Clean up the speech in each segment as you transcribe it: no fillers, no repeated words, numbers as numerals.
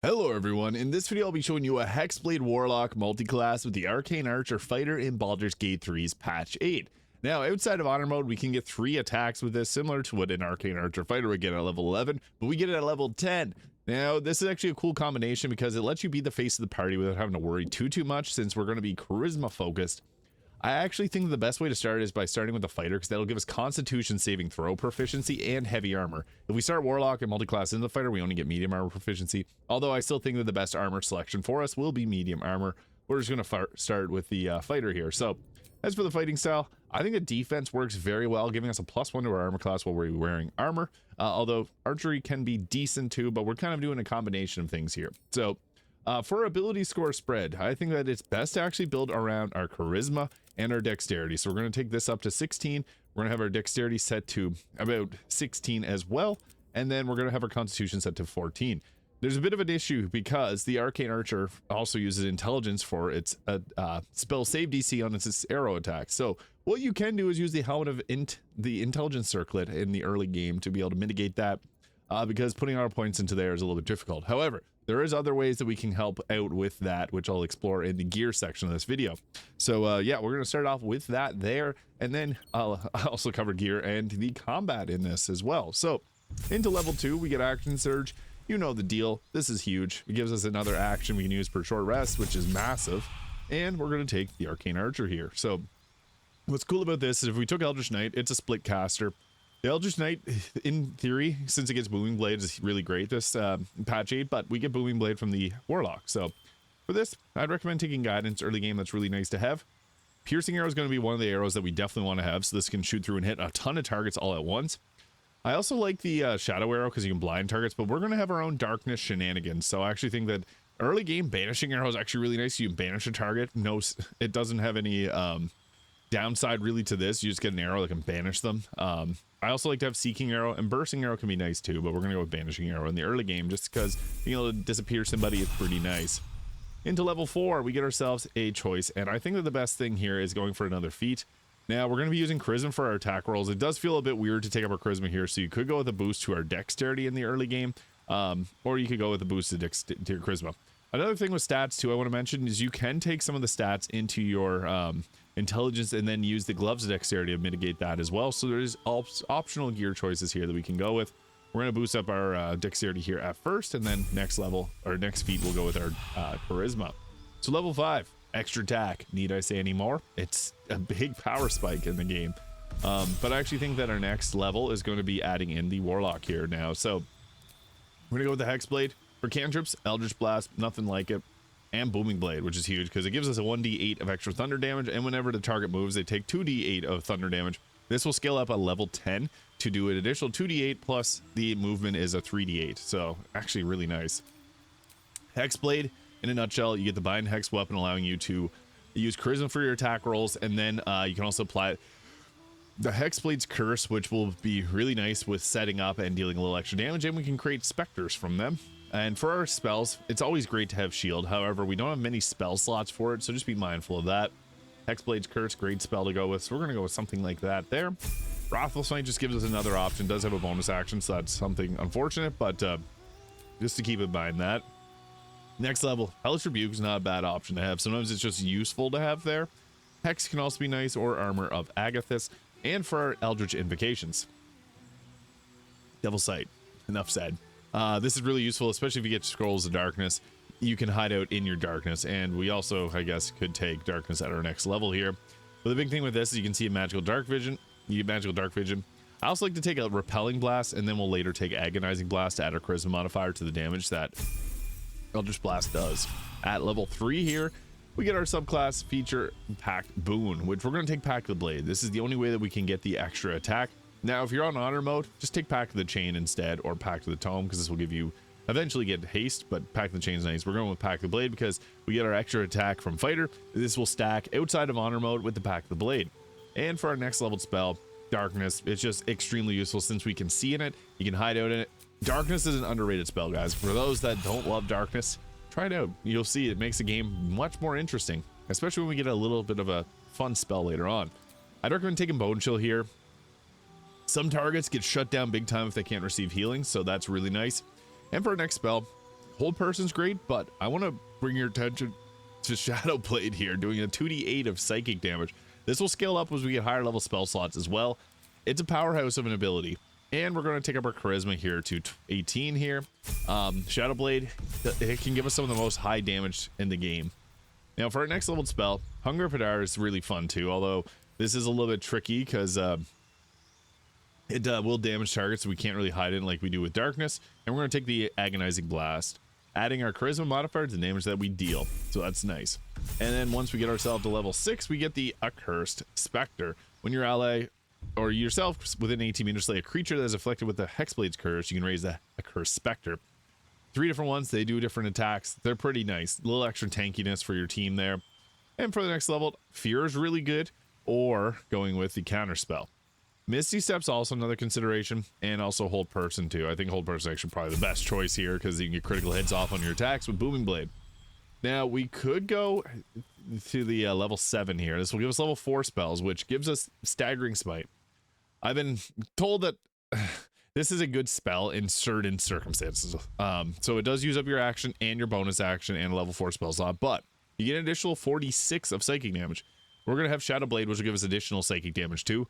Hello everyone, in this video I'll be showing you a HEXBLADE Warlock multiclass with the Arcane Archer fighter in Baldur's Gate 3's patch 8. Now outside of honor mode we can get 3 attacks with this, similar to what an Arcane Archer fighter would get at level 11, but we get it at level 10. Now this is actually a cool combination because it lets you be the face of the party without having to worry too much, since we're going to be charisma focused. I actually think the best way to start is by starting with the fighter, because that'll give us constitution saving throw proficiency and heavy armor. If we start warlock and multiclass in the fighter, we only get medium armor proficiency, although I still think that the best armor selection for us will be medium armor. We're just going to start with the fighter here. So as for the fighting style, I think the defense works very well, giving us a +1 to our armor class while we're wearing armor, although archery can be decent too, but we're kind of doing a combination of things here. So for ability score spread, I think that it's best to actually build around our charisma and our dexterity. So we're going to take this up to 16. We're going to have our dexterity set to about 16 as well. And then we're going to have our constitution set to 14. There's a bit of an issue because the Arcane Archer also uses intelligence for its spell save DC on its arrow attack. So what you can do is use the helmet of the intelligence circlet in the early game to be able to mitigate that, because putting our points into there is a little bit difficult. However, there is other ways that we can help out with that, which I'll explore in the gear section of this video. So yeah, we're going to start off with that there, and then I'll also cover gear and the combat in this as well. So into level 2, we get action surge. You know the deal. This is huge. It gives us another action we can use per short rest, which is massive. And we're going to take the Arcane Archer here. So what's cool about this is if we took Eldritch Knight, it's a split caster. The Eldritch Knight, in theory, since it gets Booming Blade, is really great this patch 8, but we get Booming Blade from the Warlock. So for this, I'd recommend taking Guidance early game. That's really nice to have. Piercing Arrow is going to be one of the arrows that we definitely want to have, so this can shoot through and hit a ton of targets all at once. I also like the Shadow Arrow because you can blind targets, but we're going to have our own Darkness shenanigans. So I actually think that early game Banishing Arrow is actually really nice. You can banish a target. No, it doesn't have any downside really to this. You just get an arrow that can banish them. I also like to have Seeking Arrow, and Bursting Arrow can be nice too, but we're going to go with Banishing Arrow in the early game just because being able to disappear somebody is pretty nice. Into level 4, we get ourselves a choice, and I think that the best thing here is going for another feat. Now, we're going to be using Charisma for our attack rolls. It does feel a bit weird to take up our Charisma here, so you could go with a boost to our Dexterity in the early game, or you could go with a boost to your Charisma. Another thing with stats too I want to mention is you can take some of the stats into your intelligence and then use the gloves of dexterity to mitigate that as well. So there's optional gear choices here that we can go with. We're going to boost up our dexterity here at first, and then next level or next feat we'll go with our charisma. So level 5, extra attack. Need I say any more? It's a big power spike in the game, but I actually think that our next level is going to be adding in the Warlock here now. So we're going to go with the Hexblade. For cantrips, Eldritch Blast, nothing like it, and Booming Blade, which is huge because it gives us a 1d8 of extra thunder damage, and whenever the target moves, they take 2d8 of thunder damage. This will scale up at level 10 to do an additional 2d8, plus the movement is a 3d8, so actually really nice. Hexblade, in a nutshell, you get the Bind Hex weapon allowing you to use Charisma for your attack rolls, and then you can also apply the Hexblade's Curse, which will be really nice with setting up and dealing a little extra damage, and we can create specters from them. And for our spells, it's always great to have shield. However, we don't have many spell slots for it, so just be mindful of that. Hexblade's Curse, great spell to go with, so we're going to go with something like that there. Wrathful Smite just gives us another option. Does have a bonus action, so that's something unfortunate, but just to keep in mind that. Next level, Hellish Rebuke is not a bad option to have. Sometimes it's just useful to have there. Hex can also be nice, or Armor of Agathis. And for our Eldritch Invocations, Devil's Sight. Enough said. This is really useful, especially if you get Scrolls of Darkness. You can hide out in your darkness, and we also, I guess, could take darkness at our next level here. But the big thing with this is you can see a magical dark vision. You get magical dark vision. I also like to take a repelling blast, and then we'll later take agonizing blast to add our charisma modifier to the damage that Eldritch Blast does. At level 3 here, we get our subclass feature Pact Boon, which we're going to take Pact of the Blade. This is the only way that we can get the extra attack. Now, if you're on honor mode, just take Pact of the Chain instead, or Pact of the Tome, because this will give you eventually get haste, but Pact of the Chain is nice. We're going with Pact of the Blade because we get our extra attack from fighter. This will stack outside of honor mode with the Pact of the Blade. And for our next leveled spell, Darkness, it's just extremely useful since we can see in it, you can hide out in it. Darkness is an underrated spell, guys. For those that don't love Darkness, try it out. You'll see it makes the game much more interesting, especially when we get a little bit of a fun spell later on. I'd recommend taking Bone Chill here. Some targets get shut down big time if they can't receive healing, so that's really nice. And for our next spell, Hold person's great, but I want to bring your attention to Shadow Blade here, doing a 2d8 of psychic damage. This will scale up as we get higher level spell slots as well. It's a powerhouse of an ability. And we're going to take up our charisma here to 18 here. Shadow Blade, it can give us some of the most high damage in the game. Now for our next leveled spell, Hunger of Hadar is really fun too, although this is a little bit tricky because it will damage targets, so we can't really hide it like we do with Darkness. And we're going to take the Agonizing Blast, adding our charisma modifier to the damage that we deal. So that's nice. And then once we get ourselves to level 6, we get the Accursed Spectre. When your ally or yourself within 18 meters slay a creature that is afflicted with the Hexblade's curse, you can raise the Accursed Spectre. 3 different ones, they do different attacks. They're pretty nice. A little extra tankiness for your team there. And for the next level, Fear is really good, or going with the counter spell. Misty Step's also another consideration, and also Hold Person too. I think Hold Person actually probably the best choice here because you can get critical hits off on your attacks with Booming Blade. Now we could go to the level 7 here. This will give us level 4 spells, which gives us Staggering Smite. I've been told that this is a good spell in certain circumstances. So it does use up your action and your bonus action and a level 4 spell slot, but you get an additional 46 of psychic damage. We're going to have Shadow Blade, which will give us additional psychic damage too,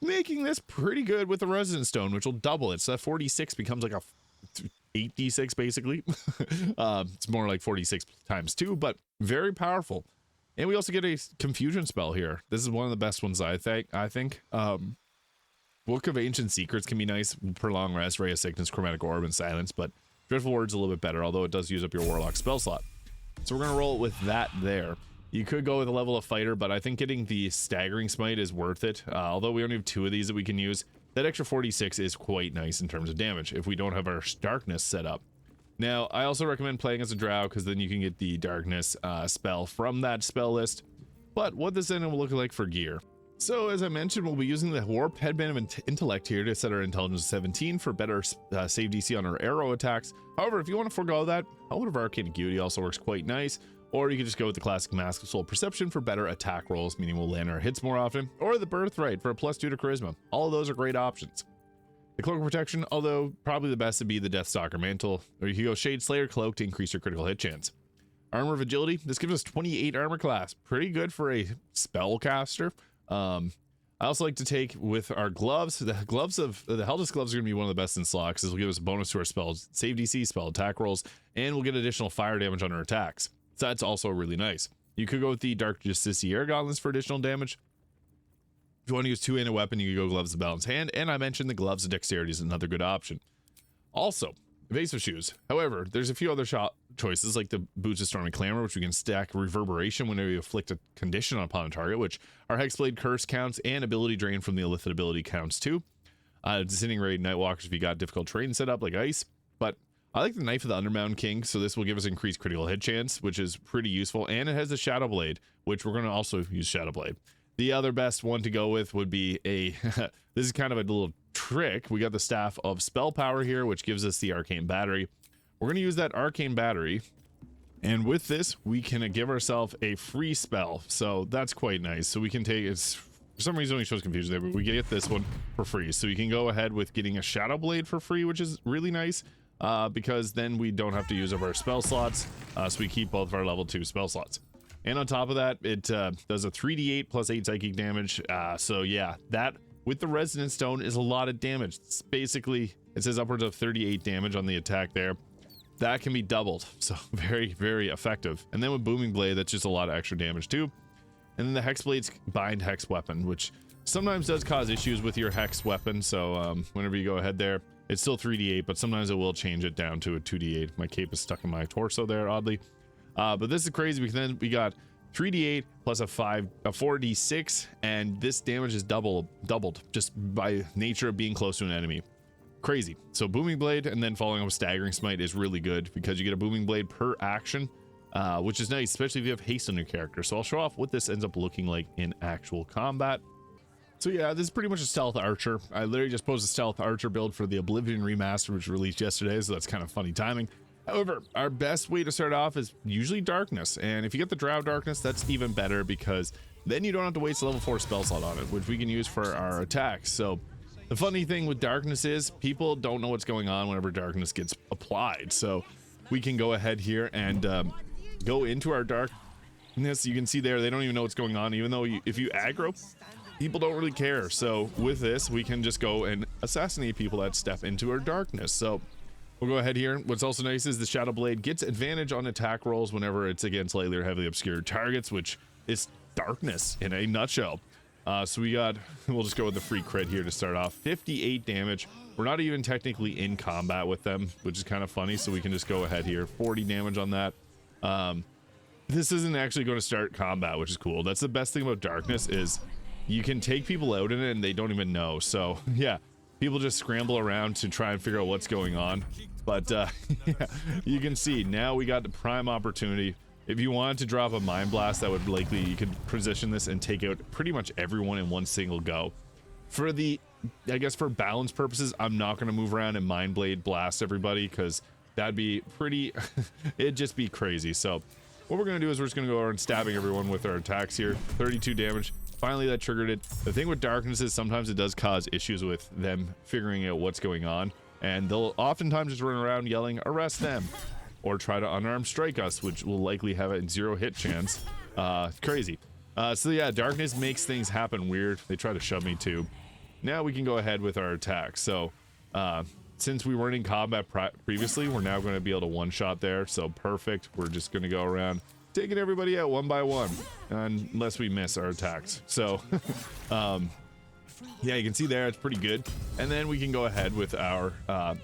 making this pretty good with the Resonance Stone, which will double it. So that 46 becomes like a 8d6 basically. It's more like 46 times 2, but very powerful. And we also get a Confusion spell here. This is one of the best ones I think. Book of Ancient Secrets can be nice. Prolong Rest, Ray of Sickness, Chromatic Orb, and Silence, but Dreadful Word's a little bit better, although it does use up your Warlock spell slot. So we're going to roll it with that there. You could go with a level of Fighter, but I think getting the Staggering Smite is worth it. Although we only have 2 of these that we can use, that extra 46 is quite nice in terms of damage if we don't have our Darkness set up. Now, I also recommend playing as a Drow because then you can get the Darkness spell from that spell list. But what this then will look like for gear. So as I mentioned, we'll be using the Warped Headband of Intellect here to set our intelligence to 17 for better save DC on our arrow attacks. However, if you want to forego that, Helmet of Arcane Acuity also works quite nice. Or you can just go with the classic Mask of Soul Perception for better attack rolls, meaning we'll land our hits more often. Or the Birthright for a +2 to Charisma. All of those are great options. The Cloak of Protection, although probably the best would be the Deathstalker Mantle. Or you can go Shade Slayer Cloak to increase your critical hit chance. Armor of Agility, this gives us 28 armor class. Pretty good for a spellcaster. I also like to take with our gloves. The Helldust gloves are going to be one of the best in slots. This will give us a bonus to our spells, save DC, spell attack rolls, and we'll get additional fire damage on our attacks. So that's also really nice. You could go with the Dark Justiciar Gauntlets for additional damage. If you want to use 2-handed weapon, you can go Gloves of Balanced Hand, and I mentioned the Gloves of Dexterity is another good option. Also, Evasive Shoes. However, there's a few other choices like the Boots of Stormy Clamor, which we can stack Reverberation whenever you inflict a condition upon a target, which our Hexblade Curse counts, and Ability Drain from the Illithid ability counts too. Descending Raid Nightwalkers if you got difficult terrain set up like Ice, but I like the Knife of the Undermountain King, so this will give us increased critical hit chance, which is pretty useful, and it has the Shadow Blade, which we're going to also use Shadow Blade. The other best one to go with would be a this is kind of a little trick. We got the Staff of Spell Power here, which gives us the Arcane Battery. We're going to use that Arcane Battery, and with this we can give ourselves a free spell, so that's quite nice. So we can take it's for some reason it shows confusion there, but we get this one for free, so you can go ahead with getting a Shadow Blade for free, which is really nice. Because then we don't have to use up our spell slots, so we keep both of our level 2 spell slots. And on top of that, it does a 3d8 plus 8 psychic damage. So yeah, that with the Resonance Stone is a lot of damage. It's basically, it says upwards of 38 damage on the attack there. That can be doubled, so very, very effective. And then with Booming Blade, that's just a lot of extra damage too. And then the Hexblade's Bind Hex Weapon, which sometimes does cause issues with your Hex Weapon, so whenever you go ahead there, it's still 3d8, but sometimes it will change it down to a 2d8. My cape is stuck in my torso there, oddly. But this is crazy because then we got 3d8 plus a 4d6, and this damage is doubled just by nature of being close to an enemy. Crazy. So Booming Blade and then following up with Staggering Smite is really good because you get a Booming Blade per action, which is nice, especially if you have haste on your character. So I'll show off what this ends up looking like in actual combat. So yeah, this is pretty much a stealth archer. I literally just posted a stealth archer build for the Oblivion remaster, which released yesterday, so that's kind of funny timing. However, our best way to start off is usually Darkness, and if you get the Drow Darkness, that's even better because then you don't have to waste a level 4 spell slot on it, which we can use for our attacks. So the funny thing with Darkness is people don't know what's going on whenever Darkness gets applied. So we can go ahead here and go into our darkness. You can see there, they don't even know what's going on, even though if you aggro, people don't really care. So with this, we can just go and assassinate people that step into our darkness. So we'll go ahead here. What's also nice is the Shadow Blade gets advantage on attack rolls whenever it's against lightly or heavily obscured targets, which is darkness in a nutshell. So we'll just go with the free crit here to start off. 58 damage. We're not even technically in combat with them, which is kind of funny. So we can just go ahead here. 40 damage on that. This isn't actually going to start combat, which is cool. That's the best thing about darkness is you can take people out in it and they don't even know. So yeah, people just scramble around to try and figure out what's going on. But yeah, you can see now we got the prime opportunity. If you wanted to drop a Mind Blast, that would likely, you could position this and take out pretty much everyone in one single go. For the, I guess for balance purposes, I'm not going to move around and Mind Blade blast everybody because that'd be pretty, it'd just be crazy. So what we're going to do is we're just going to go over and stabbing everyone with our attacks here. 32 damage. Finally, that triggered it. The thing with darkness is sometimes it does cause issues with them figuring out what's going on. And they'll oftentimes just run around yelling, arrest them. Or try to unarmed strike us, which will likely have a 0 hit chance. Crazy. So yeah, darkness makes things happen weird. They try to shove me too. Now we can go ahead with our attack. So since we weren't in combat previously, we're now going to be able to one-shot there. So perfect. We're just going to go around taking everybody out one by one, unless we miss our attacks. So yeah, you can see there it's pretty good. And then we can go ahead with our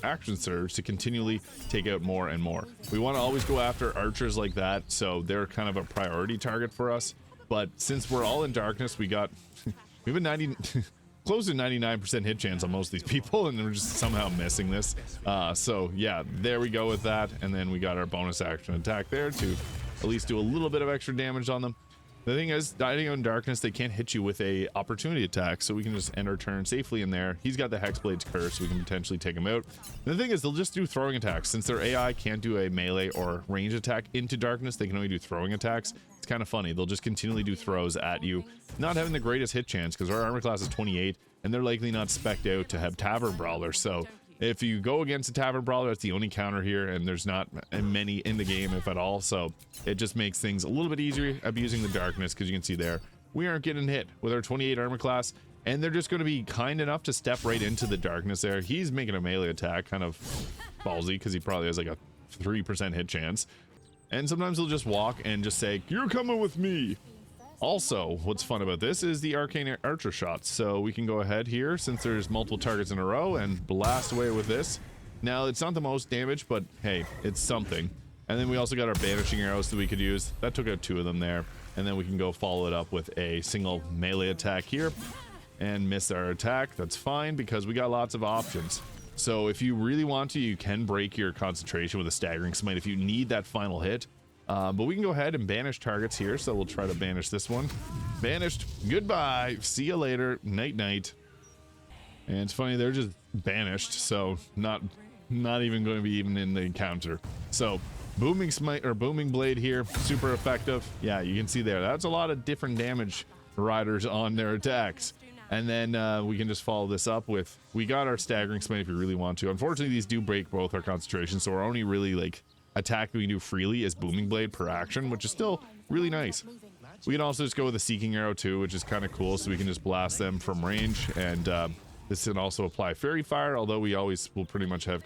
action surge to continually take out more and more. We want to always go after archers like that, so they're kind of a priority target for us. But since we're all in darkness, we have a 90 close to 99% hit chance on most of these people, and we're just somehow missing this. So yeah, there we go with that. And then we got our bonus action attack there to at least do a little bit of extra damage on them. The thing is, dying in darkness, they can't hit you with a opportunity attack, so we can just end our turn safely in there. He's got the Hexblade's curse, so we can potentially take him out. And the thing is, they'll just do throwing attacks. Since their AI can't do a melee or range attack into darkness, they can only do throwing attacks. It's kind of funny. They'll just continually do throws at you, not having the greatest hit chance because our armor class is 28, and they're likely not spec'd out to have Tavern Brawler. So if you go against a Tavern Brawler, that's the only counter here, and there's not many in the game, if at all. So it just makes things a little bit easier abusing the darkness, because you can see there, we aren't getting hit with our 28 armor class, and they're just going to be kind enough to step right into the darkness there. He's making a melee attack, kind of ballsy, because he probably has like a 3% hit chance. And sometimes he'll just walk and just say, "You're coming with me." Also, what's fun about this is the Arcane Archer shots. So we can go ahead here, since there's multiple targets in a row, and blast away with this. Now, it's not the most damage, but hey, it's something. And then we also got our banishing arrows that we could use. That took out 2 of them there. And then we can go follow it up with a single melee attack here and miss our attack. That's fine, because we got lots of options. So if you really want to, you can break your concentration with a staggering smite if you need that final hit. But we can go ahead and banish targets here, so we'll try to banish this one. Banished. Goodbye. See you later. Night night. And it's funny, they're just banished, so not even going to be even in the encounter. So booming smite or booming blade here, super effective. Yeah, you can see there, that's a lot of different damage riders on their attacks. And then we can just follow this up with, we got our staggering smite if you really want to. Unfortunately, these do break both our concentration, so we're only really like attack that we can do freely is booming blade per action, which is still really nice. We can also just go with a seeking arrow too, which is kind of cool, so we can just blast them from range. And this can also apply fairy fire, although we always will pretty much have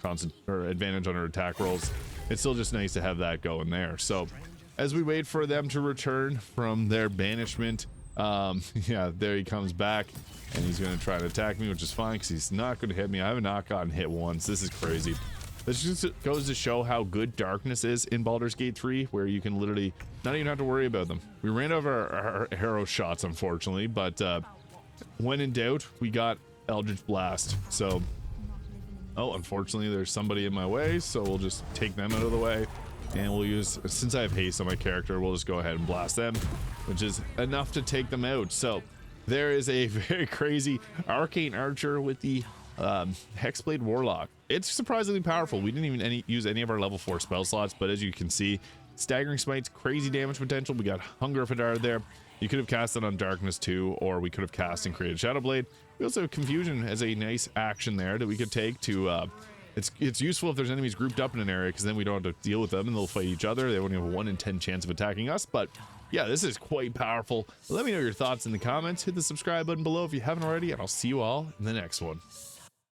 advantage on our attack rolls. It's still just nice to have that going there. So as we wait for them to return from their banishment, yeah, there he comes back, and he's going to try to attack me, which is fine because he's not going to hit me. I have not gotten hit once. This is crazy. This just goes to show how good darkness is in Baldur's Gate 3, where you can literally not even have to worry about them. We ran over our arrow shots, unfortunately, but when in doubt, we got Eldritch Blast. So, oh, unfortunately, there's somebody in my way, so we'll just take them out of the way. And we'll use, since I have haste on my character, we'll just go ahead and blast them, which is enough to take them out. So there is a very crazy Arcane Archer with the HEXBLADE Warlock. It's surprisingly powerful. We didn't even use any of our level 4 spell slots, but as you can see, staggering smites, crazy damage potential. We got Hunger Fadar there. You could have cast it on Darkness too, or we could have cast and created Shadow Blade. We also have Confusion as a nice action there that we could take to It's useful if there's enemies grouped up in an area, because then we don't have to deal with them and they'll fight each other. They only have a 1 in 10 chance of attacking us. But yeah, this is quite powerful. Let me know your thoughts in the comments. Hit the subscribe button below if you haven't already, and I'll see you all in the next one.